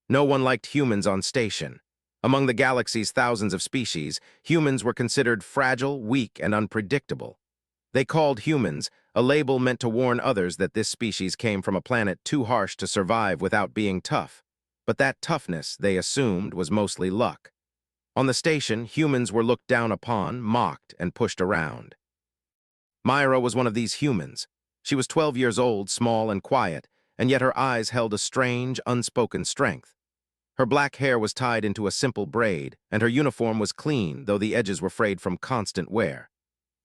No one liked humans on station. Among the galaxy's thousands of species, humans were considered fragile, weak, and unpredictable. They called humans, a label meant to warn others that this species came from a planet too harsh to survive without being tough. But that toughness, they assumed, was mostly luck. On the station, humans were looked down upon, mocked, and pushed around. Myra was one of these humans. She was 12 years old, small and quiet, and yet her eyes held a strange, unspoken strength. Her black hair was tied into a simple braid, and her uniform was clean, though the edges were frayed from constant wear.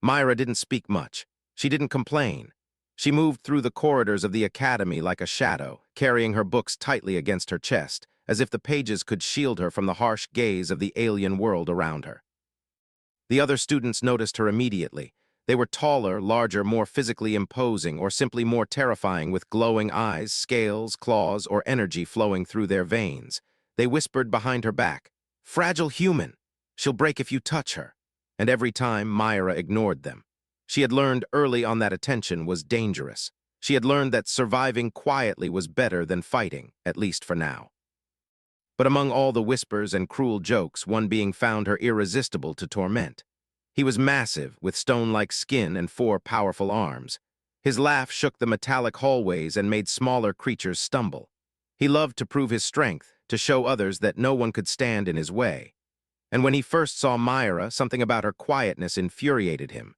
Myra didn't speak much. She didn't complain. She moved through the corridors of the academy like a shadow, carrying her books tightly against her chest, as if the pages could shield her from the harsh gaze of the alien world around her. The other students noticed her immediately. They were taller, larger, more physically imposing, or simply more terrifying, with glowing eyes, scales, claws, or energy flowing through their veins. They whispered behind her back, "Fragile human! She'll break if you touch her." And every time, Myra ignored them. She had learned early on that attention was dangerous. She had learned that surviving quietly was better than fighting, at least for now. But among all the whispers and cruel jokes, one being found her irresistible to torment. He was massive, with stone-like skin and 4 powerful arms. His laugh shook the metallic hallways and made smaller creatures stumble. He loved to prove his strength, to show others that no one could stand in his way. And when he first saw Myra, something about her quietness infuriated him.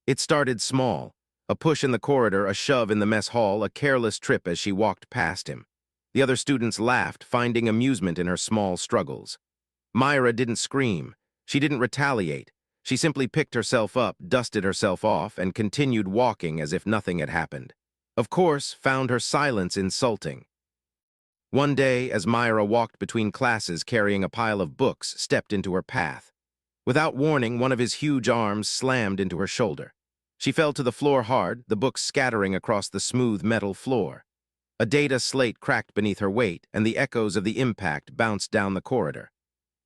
It started small, a push in the corridor, a shove in the mess hall, a careless trip as she walked past him. The other students laughed, finding amusement in her small struggles. Myra didn't scream. She didn't retaliate. She simply picked herself up, dusted herself off, and continued walking as if nothing had happened. Of course, found her silence insulting. One day, as Myra walked between classes carrying a pile of books, stepped into her path. Without warning, one of his huge arms slammed into her shoulder. She fell to the floor hard, the books scattering across the smooth metal floor. A data slate cracked beneath her weight, and the echoes of the impact bounced down the corridor.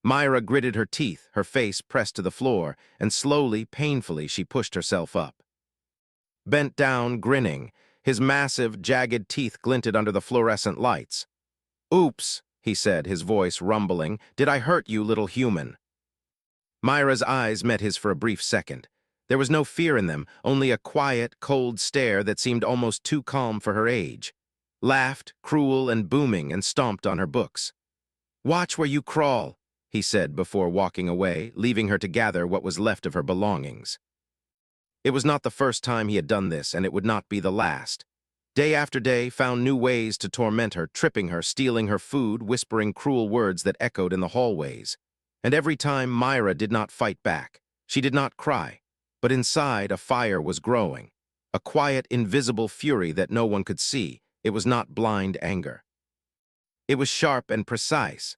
Myra gritted her teeth, her face pressed to the floor, and slowly, painfully, she pushed herself up. Bent down, grinning, his massive, jagged teeth glinted under the fluorescent lights. "Oops," he said, his voice rumbling. "Did I hurt you, little human?" Myra's eyes met his for a brief second. There was no fear in them, only a quiet, cold stare that seemed almost too calm for her age. Laughed, cruel and booming, and stomped on her books. "Watch where you crawl," he said before walking away, leaving her to gather what was left of her belongings. It was not the first time he had done this, and it would not be the last. Day after day found new ways to torment her, tripping her, stealing her food, whispering cruel words that echoed in the hallways. And every time Myra did not fight back. She did not cry. But inside, a fire was growing. A quiet, invisible fury that no one could see. It was not blind anger. It was sharp and precise.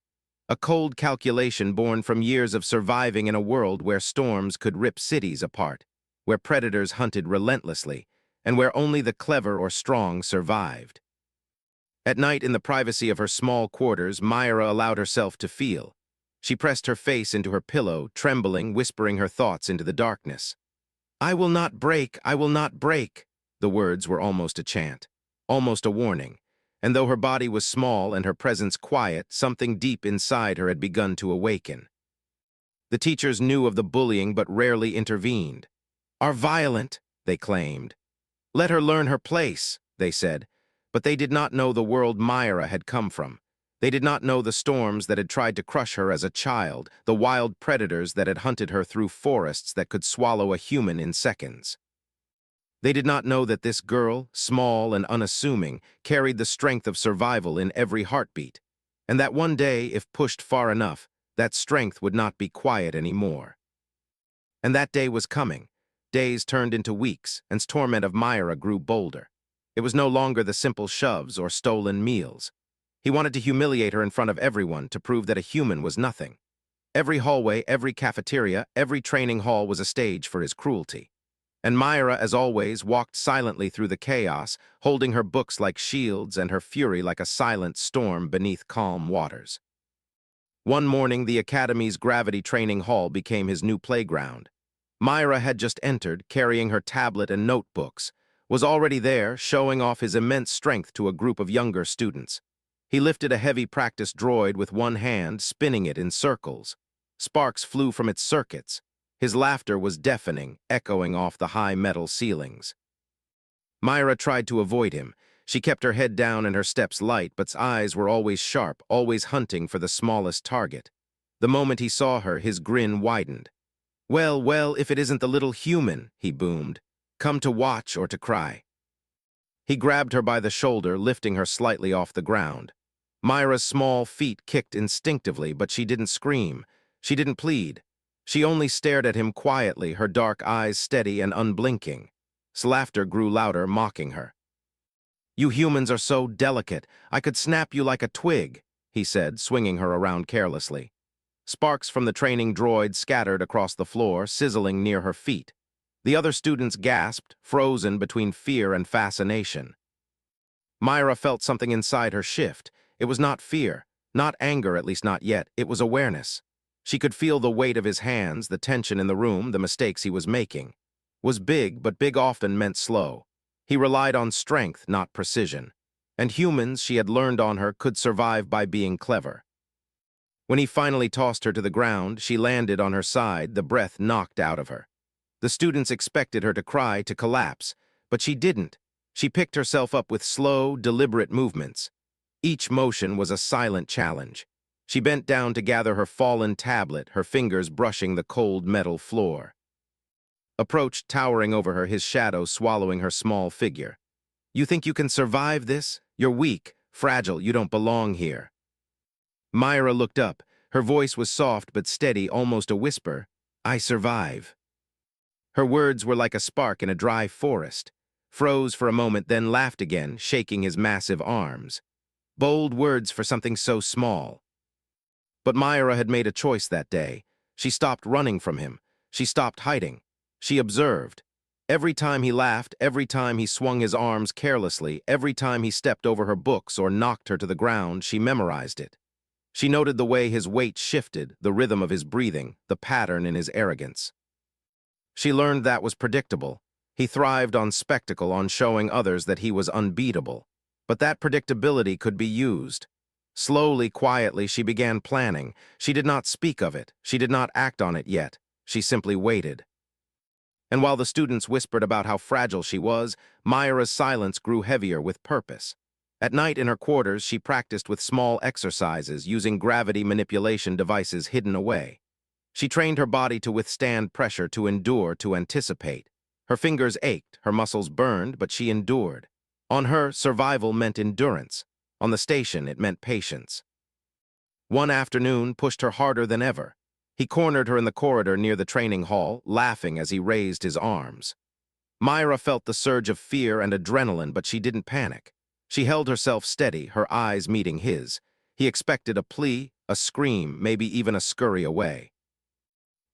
A cold calculation born from years of surviving in a world where storms could rip cities apart, where predators hunted relentlessly, and where only the clever or strong survived. At night, in the privacy of her small quarters, Myra allowed herself to feel. She pressed her face into her pillow, trembling, whispering her thoughts into the darkness. "I will not break, I will not break." The words were almost a chant, almost a warning. And though her body was small and her presence quiet, something deep inside her had begun to awaken. The teachers knew of the bullying but rarely intervened. "Are violent," they claimed. "Let her learn her place," they said. But they did not know the world Myra had come from. They did not know the storms that had tried to crush her as a child, the wild predators that had hunted her through forests that could swallow a human in seconds. They did not know that this girl, small and unassuming, carried the strength of survival in every heartbeat, and that one day, if pushed far enough, that strength would not be quiet anymore. And that day was coming. Days turned into weeks, and torment of Myra grew bolder. It was no longer the simple shoves or stolen meals. He wanted to humiliate her in front of everyone to prove that a human was nothing. Every hallway, every cafeteria, every training hall was a stage for his cruelty. And Myra, as always, walked silently through the chaos, holding her books like shields and her fury like a silent storm beneath calm waters. One morning, the Academy's gravity training hall became his new playground. Myra had just entered, carrying her tablet and notebooks, was already there, showing off his immense strength to a group of younger students. He lifted a heavy practice droid with one hand, spinning it in circles. Sparks flew from its circuits. His laughter was deafening, echoing off the high metal ceilings. Myra tried to avoid him. She kept her head down and her steps light, but eyes were always sharp, always hunting for the smallest target. The moment he saw her, his grin widened. "Well, well, if it isn't the little human," he boomed. "Come to watch or to cry." He grabbed her by the shoulder, lifting her slightly off the ground. Myra's small feet kicked instinctively, but she didn't scream. She didn't plead. She only stared at him quietly, her dark eyes steady and unblinking. His laughter grew louder, mocking her. "You humans are so delicate. I could snap you like a twig," he said, swinging her around carelessly. Sparks from the training droid scattered across the floor, sizzling near her feet. The other students gasped, frozen between fear and fascination. Myra felt something inside her shift. It was not fear, not anger, at least not yet. It was awareness. She could feel the weight of his hands, the tension in the room, the mistakes he was making. Was big, but big often meant slow. He relied on strength, not precision. And humans, she had learned on her, could survive by being clever. When he finally tossed her to the ground, she landed on her side, the breath knocked out of her. The students expected her to cry, to collapse, but she didn't. She picked herself up with slow, deliberate movements. Each motion was a silent challenge. She bent down to gather her fallen tablet, her fingers brushing the cold metal floor. Approached, towering over her, his shadow swallowing her small figure. "You think you can survive this? You're weak, fragile, you don't belong here." Myra looked up. Her voice was soft but steady, almost a whisper. "I survive." Her words were like a spark in a dry forest. Froze for a moment, then laughed again, shaking his massive arms. Bold words for something so small. But Myra had made a choice that day. She stopped running from him. She stopped hiding. She observed. Every time he laughed, every time he swung his arms carelessly, every time he stepped over her books or knocked her to the ground, she memorized it. She noted the way his weight shifted, the rhythm of his breathing, the pattern in his arrogance. She learned that was predictable. He thrived on spectacle, on showing others that he was unbeatable. But that predictability could be used. Slowly, quietly, she began planning. She did not speak of it. She did not act on it yet. She simply waited. And while the students whispered about how fragile she was, Myra's silence grew heavier with purpose. At night in her quarters, she practiced with small exercises, using gravity manipulation devices hidden away. She trained her body to withstand pressure, to endure, to anticipate. Her fingers ached, her muscles burned, but she endured. On her, survival meant endurance. On the station, it meant patience. One afternoon pushed her harder than ever. He cornered her in the corridor near the training hall, laughing as he raised his arms. Myra felt the surge of fear and adrenaline, but she didn't panic. She held herself steady, her eyes meeting his. He expected a plea, a scream, maybe even a scurry away.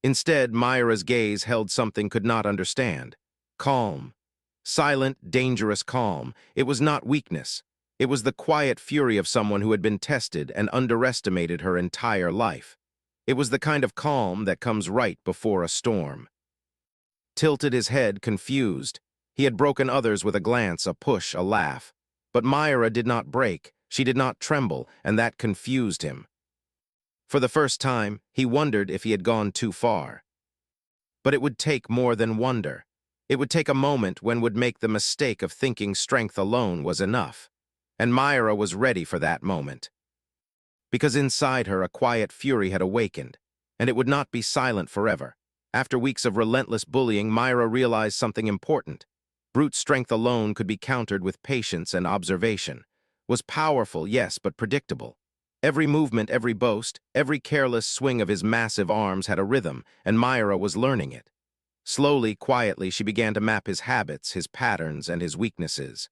Instead, Myra's gaze held something could not understand. Calm. Silent, dangerous calm. It was not weakness. It was the quiet fury of someone who had been tested and underestimated her entire life. It was the kind of calm that comes right before a storm. Tilted his head, confused. He had broken others with a glance, a push, a laugh. But Myra did not break. She did not tremble, and that confused him. For the first time, he wondered if he had gone too far. But it would take more than wonder. It would take a moment when would make the mistake of thinking strength alone was enough. And Myra was ready for that moment. Because inside her a quiet fury had awakened, and it would not be silent forever. After weeks of relentless bullying, Myra realized something important. Brute strength alone could be countered with patience and observation. Was powerful, yes, but predictable. Every movement, every boast, every careless swing of his massive arms had a rhythm, and Myra was learning it. Slowly, quietly, she began to map his habits, his patterns, and his weaknesses.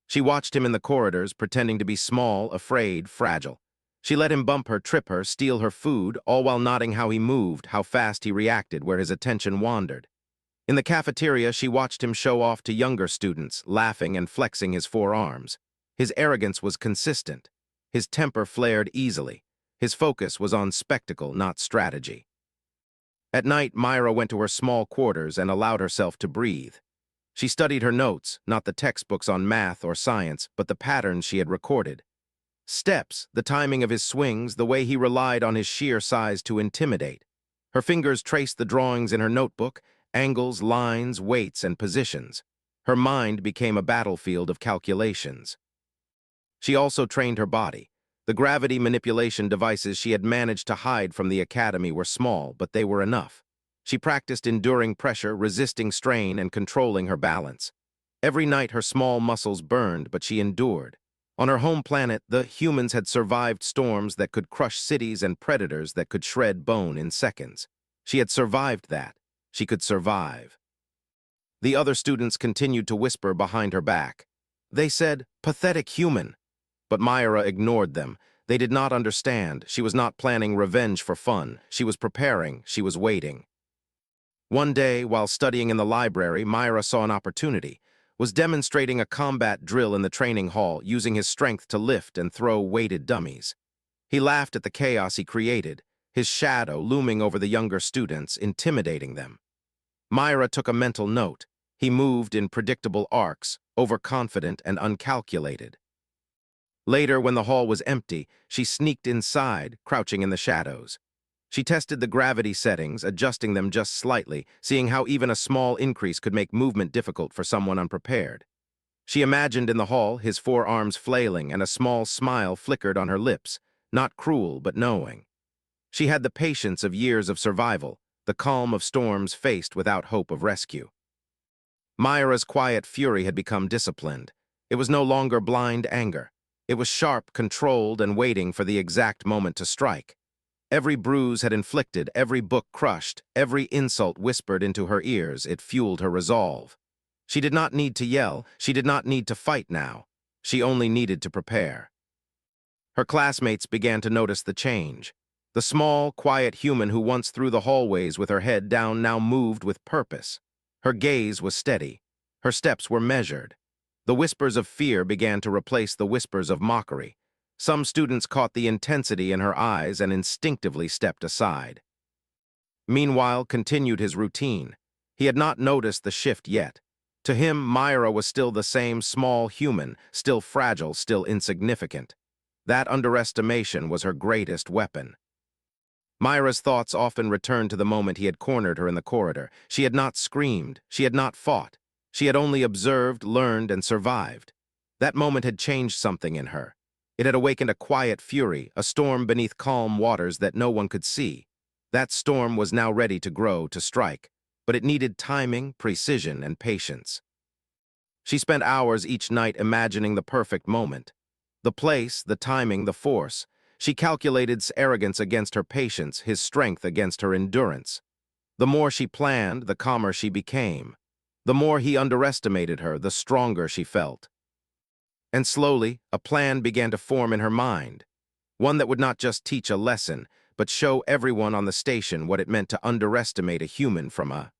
She watched him in the corridors, pretending to be small, afraid, fragile. She let him bump her, trip her, steal her food, all while noting how he moved, how fast he reacted, where his attention wandered. In the cafeteria, she watched him show off to younger students, laughing and flexing his forearms. His arrogance was consistent. His temper flared easily. His focus was on spectacle, not strategy. At night, Myra went to her small quarters and allowed herself to breathe. She studied her notes, not the textbooks on math or science, but the patterns she had recorded. Steps, the timing of his swings, the way he relied on his sheer size to intimidate. Her fingers traced the drawings in her notebook, angles, lines, weights, and positions. Her mind became a battlefield of calculations. She also trained her body. The gravity manipulation devices she had managed to hide from the academy were small, but they were enough. She practiced enduring pressure, resisting strain, and controlling her balance. Every night her small muscles burned, but she endured. On her home planet, the humans had survived storms that could crush cities and predators that could shred bone in seconds. She had survived that. She could survive. The other students continued to whisper behind her back. They said, "Pathetic human." But Myra ignored them. They did not understand. She was not planning revenge for fun. She was preparing. She was waiting. One day, while studying in the library, Myra saw an opportunity, was demonstrating a combat drill in the training hall, using his strength to lift and throw weighted dummies. He laughed at the chaos he created, his shadow looming over the younger students, intimidating them. Myra took a mental note. He moved in predictable arcs, overconfident and uncalculated. Later, when the hall was empty, she sneaked inside, crouching in the shadows. She tested the gravity settings, adjusting them just slightly, seeing how even a small increase could make movement difficult for someone unprepared. She imagined in the hall, his forearms flailing, and a small smile flickered on her lips, not cruel but knowing. She had the patience of years of survival, the calm of storms faced without hope of rescue. Myra's quiet fury had become disciplined. It was no longer blind anger. It was sharp, controlled, and waiting for the exact moment to strike. Every bruise had inflicted, every book crushed, every insult whispered into her ears. It fueled her resolve. She did not need to yell. She did not need to fight now. She only needed to prepare. Her classmates began to notice the change. The small, quiet human who once threw the hallways with her head down now moved with purpose. Her gaze was steady. Her steps were measured. The whispers of fear began to replace the whispers of mockery. Some students caught the intensity in her eyes and instinctively stepped aside. Meanwhile, continued his routine. He had not noticed the shift yet. To him, Myra was still the same small human, still fragile, still insignificant. That underestimation was her greatest weapon. Myra's thoughts often returned to the moment he had cornered her in the corridor. She had not screamed. She had not fought. She had only observed, learned, and survived. That moment had changed something in her. It had awakened a quiet fury, a storm beneath calm waters that no one could see. That storm was now ready to grow, to strike, but it needed timing, precision, and patience. She spent hours each night imagining the perfect moment. The place, the timing, the force. She calculated his arrogance against her patience, his strength against her endurance. The more she planned, the calmer she became. The more he underestimated her, the stronger she felt. And slowly, a plan began to form in her mind. One that would not just teach a lesson, but show everyone on the station what it meant to underestimate a human from a...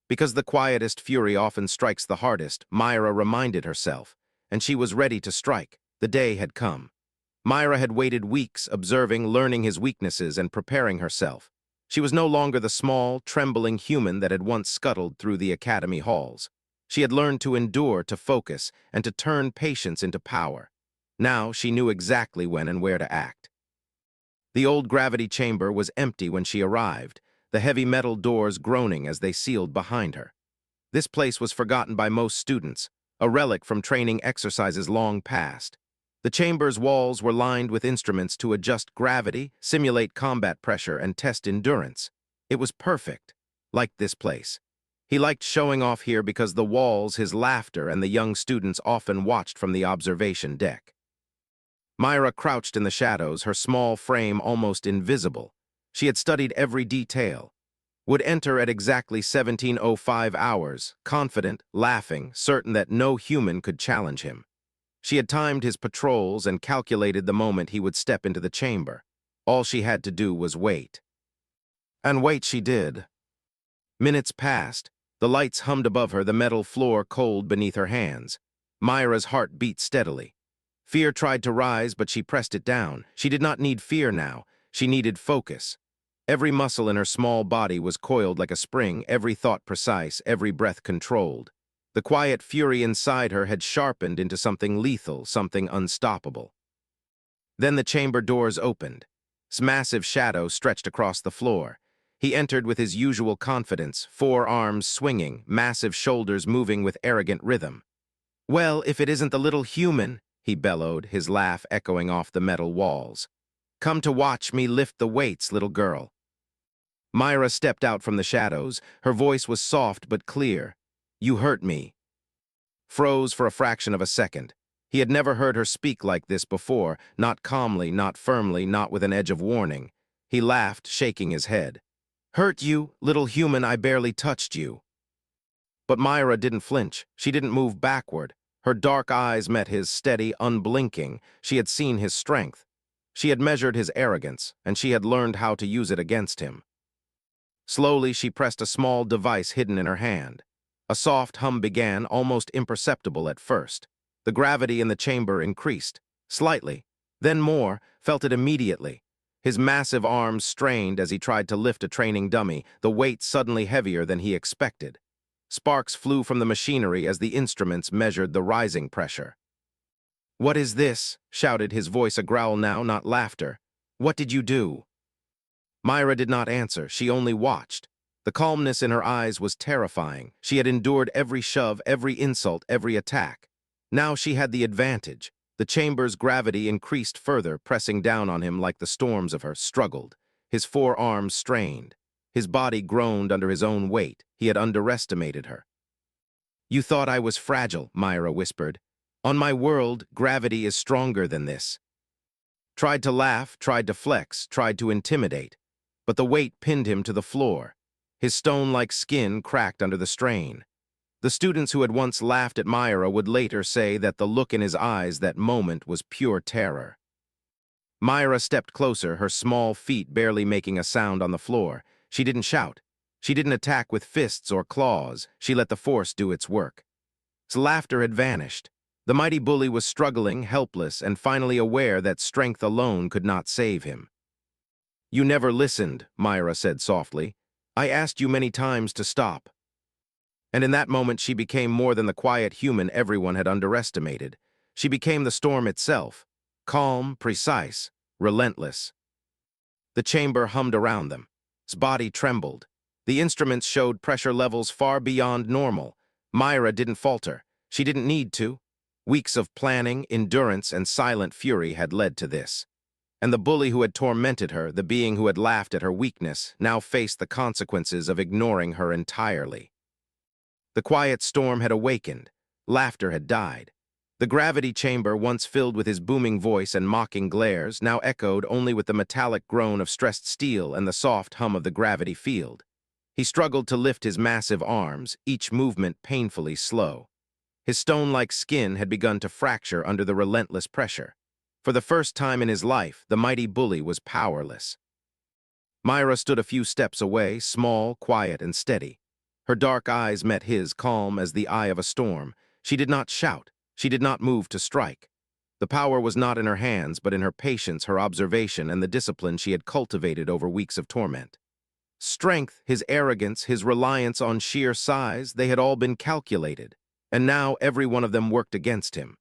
Because the quietest fury often strikes the hardest, Myra reminded herself, and she was ready to strike. The day had come. Myra had waited weeks, observing, learning his weaknesses, and preparing herself. She was no longer the small, trembling human that had once scuttled through the academy halls. She had learned to endure, to focus, and to turn patience into power. Now she knew exactly when and where to act. The old gravity chamber was empty when she arrived, the heavy metal doors groaning as they sealed behind her. This place was forgotten by most students, a relic from training exercises long past. The chamber's walls were lined with instruments to adjust gravity, simulate combat pressure, and test endurance. It was perfect, like this place. He liked showing off here because the walls, his laughter, and the young students often watched from the observation deck. Myra crouched in the shadows, her small frame almost invisible. She had studied every detail. Would enter at exactly 17:05 hours, confident, laughing, certain that no human could challenge him. She had timed his patrols and calculated the moment he would step into the chamber. All she had to do was wait. And wait she did. Minutes passed. The lights hummed above her, the metal floor cold beneath her hands. Myra's heart beat steadily. Fear tried to rise, but she pressed it down. She did not need fear now. She needed focus. Every muscle in her small body was coiled like a spring, every thought precise, every breath controlled. The quiet fury inside her had sharpened into something lethal, something unstoppable. Then the chamber doors opened. His massive shadow stretched across the floor. He entered with his usual confidence, forearms swinging, massive shoulders moving with arrogant rhythm. "Well, if it isn't the little human," he bellowed, his laugh echoing off the metal walls. "Come to watch me lift the weights, little girl." Myra stepped out from the shadows. Her voice was soft but clear. "You hurt me." Froze for a fraction of a second. He had never heard her speak like this before, not calmly, not firmly, not with an edge of warning. He laughed, shaking his head. "Hurt you, little human, I barely touched you." But Myra didn't flinch. She didn't move backward. Her dark eyes met his, steady, unblinking. She had seen his strength. She had measured his arrogance, and she had learned how to use it against him. Slowly, she pressed a small device hidden in her hand. A soft hum began, almost imperceptible at first. The gravity in the chamber increased, slightly, then more, felt it immediately. His massive arms strained as he tried to lift a training dummy, the weight suddenly heavier than he expected. Sparks flew from the machinery as the instruments measured the rising pressure. "What is this?" shouted, his voice a growl now, not laughter. "What did you do?" Myra did not answer, she only watched. The calmness in her eyes was terrifying. She had endured every shove, every insult, every attack. Now she had the advantage. The chamber's gravity increased further, pressing down on him like the storms of her struggled. His forearms strained. His body groaned under his own weight. He had underestimated her. "You thought I was fragile," Myra whispered. "On my world, gravity is stronger than this." Tried to laugh, tried to flex, tried to intimidate. But the weight pinned him to the floor. His stone-like skin cracked under the strain. The students who had once laughed at Myra would later say that the look in his eyes that moment was pure terror. Myra stepped closer, her small feet barely making a sound on the floor. She didn't shout. She didn't attack with fists or claws. She let the force do its work. His laughter had vanished. The mighty bully was struggling, helpless, and finally aware that strength alone could not save him. "You never listened," Myra said softly. "I asked you many times to stop." And in that moment she became more than the quiet human everyone had underestimated. She became the storm itself, calm, precise, relentless. The chamber hummed around them. His body trembled. The instruments showed pressure levels far beyond normal. Myra didn't falter. She didn't need to. Weeks of planning, endurance, and silent fury had led to this. And the bully who had tormented her, the being who had laughed at her weakness, now faced the consequences of ignoring her entirely. The quiet storm had awakened. Laughter had died. The gravity chamber, once filled with his booming voice and mocking glares, now echoed only with the metallic groan of stressed steel and the soft hum of the gravity field. He struggled to lift his massive arms, each movement painfully slow. His stone-like skin had begun to fracture under the relentless pressure. For the first time in his life, the mighty bully was powerless. Myra stood a few steps away, small, quiet, and steady. Her dark eyes met his, calm as the eye of a storm. She did not shout. She did not move to strike. The power was not in her hands, but in her patience, her observation, and the discipline she had cultivated over weeks of torment. Strength, his arrogance, his reliance on sheer size, they had all been calculated, and now every one of them worked against him.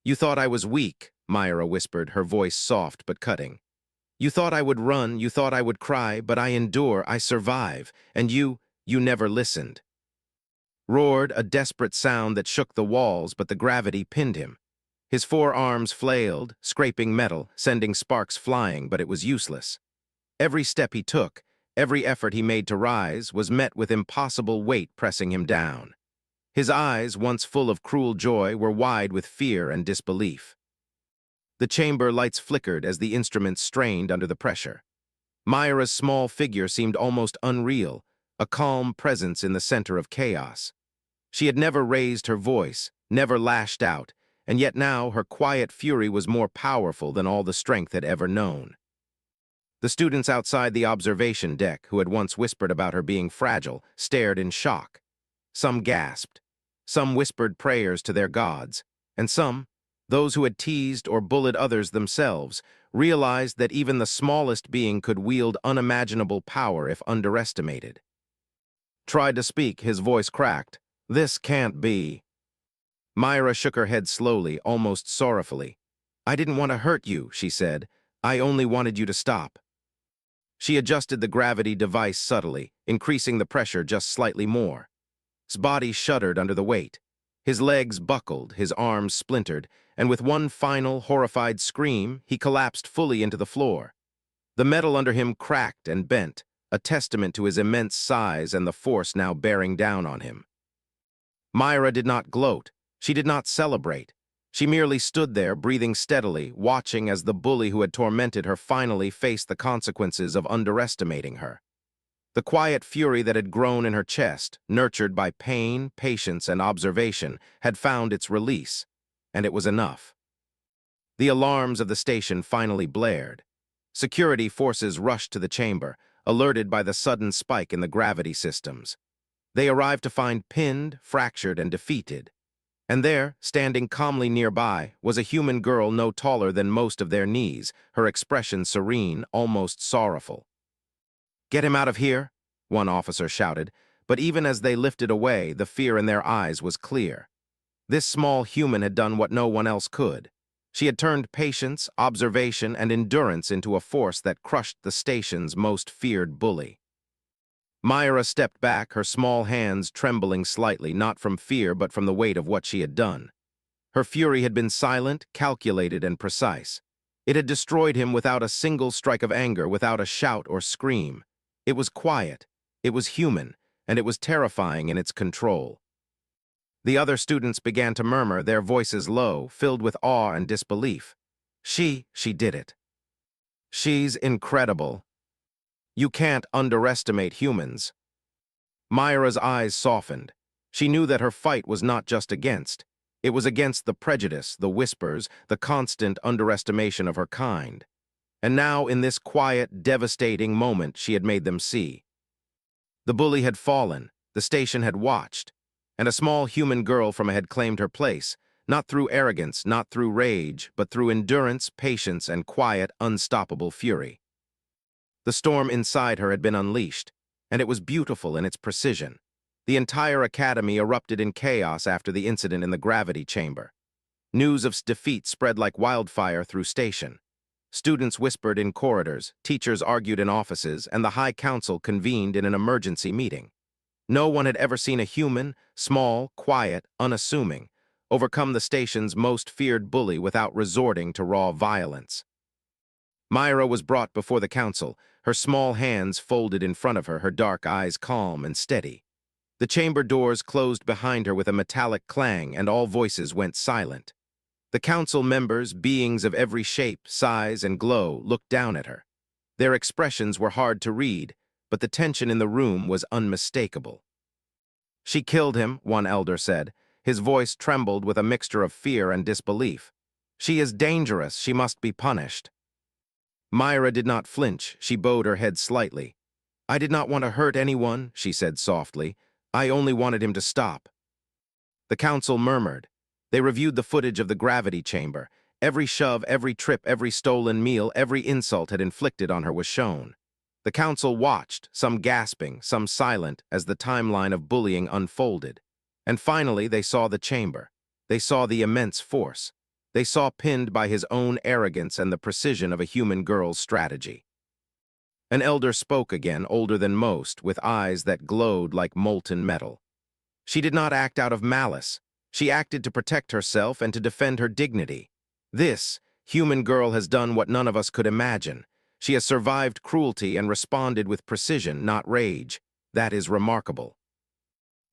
"You thought I was weak," Myra whispered, her voice soft but cutting. "You thought I would run, you thought I would cry, but I endure, I survive, and you never listened." Roared, a desperate sound that shook the walls, but the gravity pinned him. His forearms flailed, scraping metal, sending sparks flying, but it was useless. Every step he took, every effort he made to rise, was met with impossible weight pressing him down. His eyes, once full of cruel joy, were wide with fear and disbelief. The chamber lights flickered as the instruments strained under the pressure. Myra's small figure seemed almost unreal, a calm presence in the center of chaos. She had never raised her voice, never lashed out, and yet now her quiet fury was more powerful than all the strength had ever known. The students outside the observation deck, who had once whispered about her being fragile, stared in shock. Some gasped. Some whispered prayers to their gods, and some, those who had teased or bullied others themselves, realized that even the smallest being could wield unimaginable power if underestimated. Tried to speak, his voice cracked. "This can't be." Myra shook her head slowly, almost sorrowfully. "I didn't want to hurt you," she said. "I only wanted you to stop." She adjusted the gravity device subtly, increasing the pressure just slightly more. His body shuddered under the weight. His legs buckled, his arms splintered, and with one final, horrified scream, he collapsed fully into the floor. The metal under him cracked and bent, a testament to his immense size and the force now bearing down on him. Myra did not gloat. She did not celebrate. She merely stood there, breathing steadily, watching as the bully who had tormented her finally faced the consequences of underestimating her. The quiet fury that had grown in her chest, nurtured by pain, patience, and observation, had found its release, and it was enough. The alarms of the station finally blared. Security forces rushed to the chamber, alerted by the sudden spike in the gravity systems. They arrived to find pinned, fractured, and defeated. And there, standing calmly nearby, was a human girl no taller than most of their knees, her expression serene, almost sorrowful. "Get him out of here," one officer shouted, but even as they lifted away, the fear in their eyes was clear. This small human had done what no one else could. She had turned patience, observation, and endurance into a force that crushed the station's most feared bully. Myra stepped back, her small hands trembling slightly, not from fear but from the weight of what she had done. Her fury had been silent, calculated, and precise. It had destroyed him without a single strike of anger, without a shout or scream. It was quiet, it was human, and it was terrifying in its control. The other students began to murmur, their voices low, filled with awe and disbelief. She did it. She's incredible. You can't underestimate humans." Myra's eyes softened. She knew that her fight was not just against. It was against the prejudice, the whispers, the constant underestimation of her kind. And now, in this quiet, devastating moment, she had made them see. The bully had fallen, the station had watched, and a small human girl from had claimed her place, not through arrogance, not through rage, but through endurance, patience, and quiet, unstoppable fury. The storm inside her had been unleashed, and it was beautiful in its precision. The entire academy erupted in chaos after the incident in the gravity chamber. News of defeat spread like wildfire through station. Students whispered in corridors, teachers argued in offices, and the High Council convened in an emergency meeting. No one had ever seen a human, small, quiet, unassuming, overcome the station's most feared bully without resorting to raw violence. Myra was brought before the council, her small hands folded in front of her, her dark eyes calm and steady. The chamber doors closed behind her with a metallic clang, and all voices went silent. The council members, beings of every shape, size, and glow, looked down at her. Their expressions were hard to read, but the tension in the room was unmistakable. "She killed him," one elder said. His voice trembled with a mixture of fear and disbelief. "She is dangerous. She must be punished." Myra did not flinch. She bowed her head slightly. "I did not want to hurt anyone," she said softly. "I only wanted him to stop." The council murmured. They reviewed the footage of the gravity chamber. Every shove, every trip, every stolen meal, every insult had inflicted on her was shown. The council watched, some gasping, some silent, as the timeline of bullying unfolded. And finally, they saw the chamber. They saw the immense force. They saw pinned by his own arrogance and the precision of a human girl's strategy. An elder spoke again, older than most, with eyes that glowed like molten metal. She did not act out of malice. She acted to protect herself and to defend her dignity. This human girl has done what none of us could imagine. She has survived cruelty and responded with precision, not rage. That is remarkable.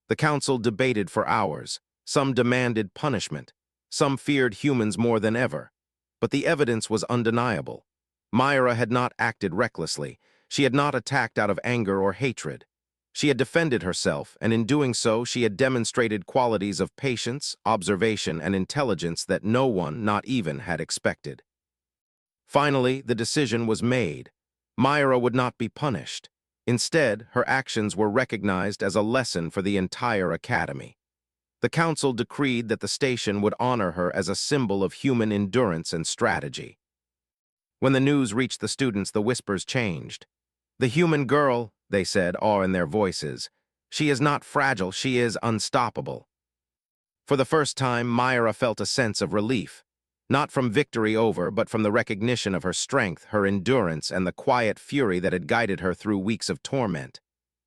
The council debated for hours. Some demanded punishment. Some feared humans more than ever. But the evidence was undeniable. Myra had not acted recklessly. She had not attacked out of anger or hatred. She had defended herself, and in doing so, she had demonstrated qualities of patience, observation, and intelligence that no one, not even, had expected. Finally, the decision was made. Myra would not be punished. Instead, her actions were recognized as a lesson for the entire academy. The council decreed that the station would honor her as a symbol of human endurance and strategy. When the news reached the students, the whispers changed. "The human girl," they said, awe in their voices. "She is not fragile, she is unstoppable." For the first time, Myra felt a sense of relief. Not from victory over, but from the recognition of her strength, her endurance, and the quiet fury that had guided her through weeks of torment.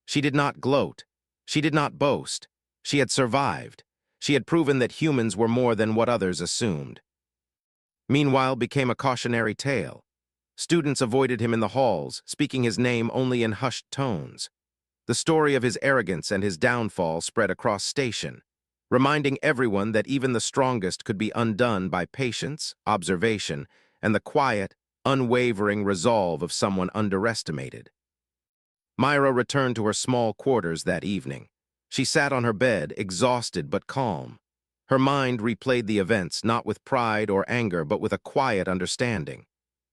She did not gloat. She did not boast. She had survived. She had proven that humans were more than what others assumed. Meanwhile became a cautionary tale. Students avoided him in the halls, speaking his name only in hushed tones. The story of his arrogance and his downfall spread across station, reminding everyone that even the strongest could be undone by patience, observation, and the quiet, unwavering resolve of someone underestimated. Myra returned to her small quarters that evening. She sat on her bed, exhausted but calm. Her mind replayed the events, not with pride or anger, but with a quiet understanding.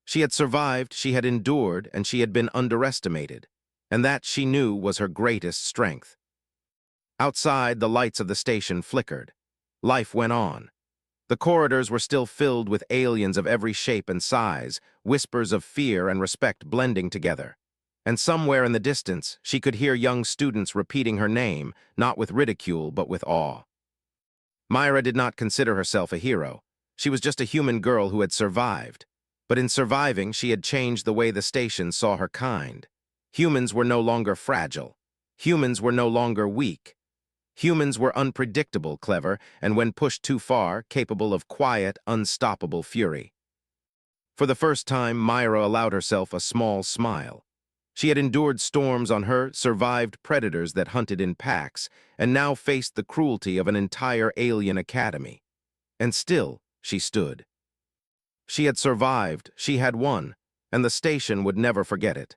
She had survived, she had endured, and she had been underestimated. And that, she knew, was her greatest strength. Outside, the lights of the station flickered. Life went on. The corridors were still filled with aliens of every shape and size, whispers of fear and respect blending together. And somewhere in the distance, she could hear young students repeating her name, not with ridicule, but with awe. Myra did not consider herself a hero. She was just a human girl who had survived. But in surviving, she had changed the way the station saw her kind. Humans were no longer fragile. Humans were no longer weak. Humans were unpredictable, clever, and when pushed too far, capable of quiet, unstoppable fury. For the first time, Myra allowed herself a small smile. She had endured storms on her, survived predators that hunted in packs, and now faced the cruelty of an entire alien academy. And still, she stood. She had survived, she had won, and the station would never forget it.